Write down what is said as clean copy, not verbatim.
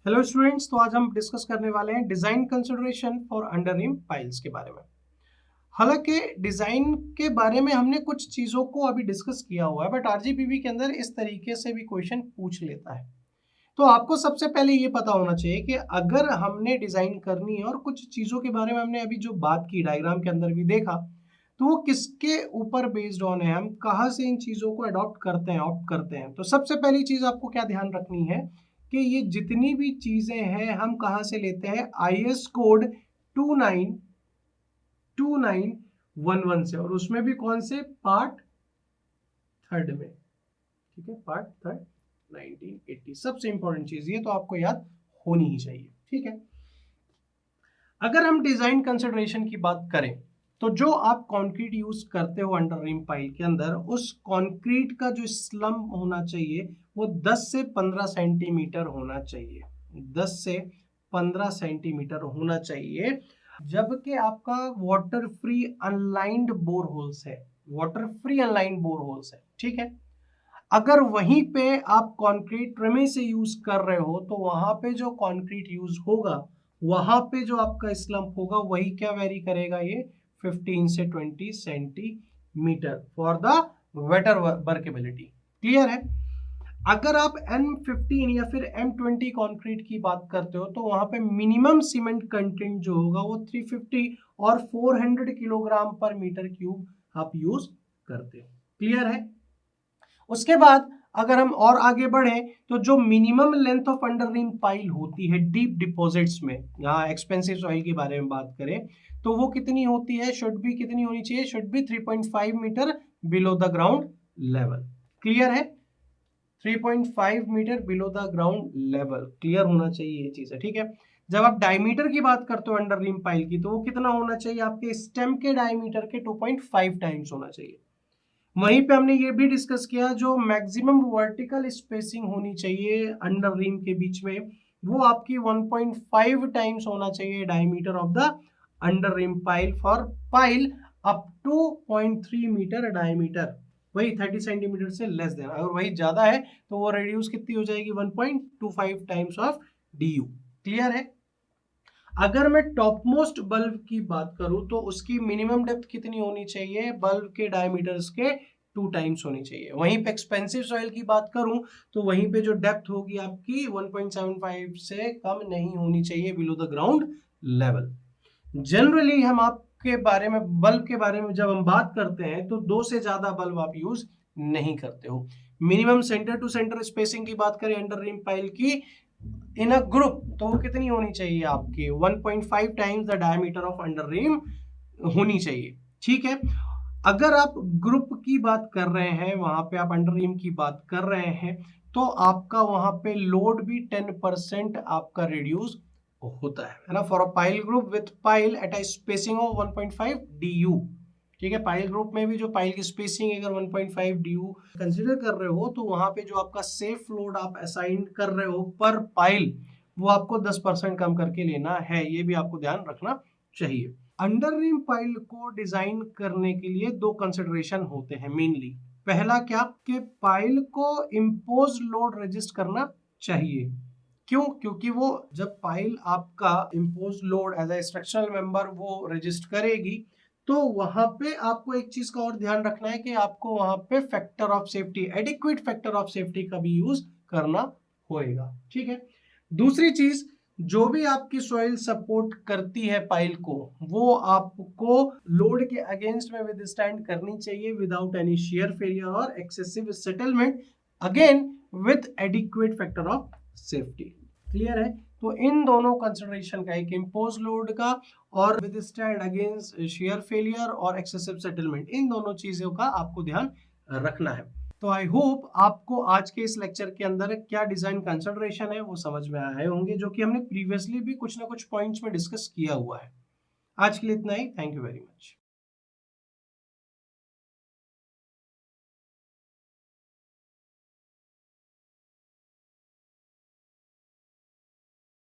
Hello students, तो आज हम डिस्कस करने वाले हैं design consideration for under ream piles के बारे में। हालांकि डिजाइन के बारे में हमने कुछ चीजों को अभी डिस्कस किया हुआ है, बट आरजीपीवी के अंदर इस तरीके से भी क्वेश्चन पूछ लेता है। तो आपको सबसे पहले ये पता होना चाहिए कि अगर हमने डिजाइन करनी है और कुछ चीजों के बारे में हमने अभी जो बात की, डायग्राम के अंदर भी देखा, तो वो किसके ऊपर बेस्ड ऑन है, हम कहाँ से इन चीजों को अडॉप्ट करते हैं, ऑप्ट करते हैं। तो सबसे पहली चीज आपको क्या ध्यान रखनी है कि ये जितनी भी चीजें हैं हम कहाँ से लेते हैं, आईएस कोड 292911 से, और उसमें भी कौन से, पार्ट थर्ड में। ठीक है, पार्ट थर्ड 1980। सबसे इंपॉर्टेंट चीज ये तो आपको याद होनी ही चाहिए। ठीक है, अगर हम डिजाइन कंसिडरेशन की बात करें तो जो आप कंक्रीट यूज करते हो अंडर रिम पाइल के अंदर, उस कंक्रीट का जो स्लम होना चाहिए वो 10 से 15 सेंटीमीटर होना चाहिए। 10 से 15 सेंटीमीटर होना चाहिए। जबकि आपका water free unlined bore holes है, water free unlined bore holes है। ठीक है, अगर वहीं पे आप कंक्रीट ट्रिमे से यूज कर रहे हो तो वहां पे जो कंक्रीट यूज होगा, वहां पे जो आपका स्लम्प होगा वही क्या वेरी करेगा, ये 15 से 20 centimetre for the waiter workability. Clear है। अगर आप M15 या फिर M20 कंक्रीट की बात करते हो तो वहां पे मिनिमम सीमेंट कंटेंट जो होगा वो 350 और 400 किलोग्राम पर मीटर क्यूब आप यूज करते हो। क्लियर है। उसके बाद अगर हम और आगे बढ़े तो जो minimum length of under ream pile होती है डीप डिपॉजिट्स में, यहाँ एक्सपेंसिव सॉइल के बारे में बात करें तो वो कितनी होती है, शुड बी कितनी होनी चाहिए, should be 3.5 metre below the ground level. Clear है, 3.5 metre below the ground level, clear होना चाहिए ये चीज है। ठीक है, जब आप डायमीटर की बात करते हो अंडर रिम पाइल की, तो वो कितना होना चाहिए, आपके स्टेम के डायमीटर के 2.5 टाइम्स होना चाहिए। वहीं पे हमने ये भी डिस्कस किया जो मैक्सिमम वर्टिकल स्पेसिंग होनी चाहिए अंडर रिम के बीच में, वो आपकी 1.5 टाइम्स होना चाहिए diameter of the under ream pile for pile up to 0.3 metre diameter. वही 30 सेंटीमीटर से लेस देन, अगर वही ज्यादा है तो वो रेडियस कितनी हो जाएगी, 1.25 टाइम्स ऑफ DU। क्लियर है। अगर मैं टॉप मोस्ट बल्ब की बात करूं तो उसकी मिनिमम डेप्थ कितनी होनी चाहिए, बल्ब के डायमीटर्स के 2 टाइम्स होनी चाहिए। वहीं पे एक्सपेंसिव सॉइल की बात करूं तो वहीं पे जो डेप्थ होगी आपकी 1.75 से कम नहीं होनी चाहिए below the ground level. Generally हम आपके बारे में, बल्ब के बारे में जब हम बात करते हैं तो 2 से ज्यादा बल्ब आप यूज नहीं करते हो। Minimum centre to centre spacing की बात करें अंडर रिम पाइल की इन अ ग्रुप, तो वो कितनी होनी चाहिए आपकी 1.5 times the diameter of under ream होनी चाहिए। ठीक है, अगर आप ग्रुप की बात कर रहे हैं, वहां पे आप अंडर रिम की बात कर रहे हैं, तो आपका वहां पे लोड भी 10% आपका रिड्यूस होता है ना, for a pile group with pile at a spacing of 1.5 DU। ठीक है, पाइल ग्रुप में भी जो पाइल की स्पेसिंग अगर 1.5 DU कंसिडर कर रहे हो तो वहां पे जो आपका सेफ लोड आप असाइन कर रहे हो पर पाइल, वो आपको 10% कम करके लेना है। ये भी आपको ध्यान रखना चाहिए। अंडर रिम पाइल को डिजाइन करने के लिए 2 कंसिडरेशन होते हैं मेनली। पहला क्या कि पाइल को इम्पोज लोड रजिस्ट करना चाहिए। क्यों, क्योंकि वो जब पाइल आपका impose load as a structural member वो रजिस्ट करेगी, तो वहां पे आपको एक चीज का और ध्यान रखना है कि आपको वहां पे factor of safety, adequate factor of safety का भी यूज करना होएगा। ठीक है, दूसरी चीज, जो भी आपकी सॉइल सपोर्ट करती है पाइल को, वो आपको लोड के अगेंस्ट में विद स्टैंड करनी चाहिए विदाउट एनी शेयर फेलियर और excessive settlement, again with adequate factor of safety. Clear है। तो इन दोनों कंसिडरेशन का, एक इम्पोज लोड का और with stand against share failure और एक्सेसिव सेटलमेंट, इन दोनों चीजों का आपको ध्यान रखना है। तो आई होप आपको आज के इस लेक्चर के अंदर क्या डिजाइन कंसिडरेशन है वो समझ में आए होंगे, जो कि हमने प्रीवियसली भी कुछ ना कुछ पॉइंट्स में डिस्कस किया हुआ है। आज के लिए इतना ही। Thank you very much.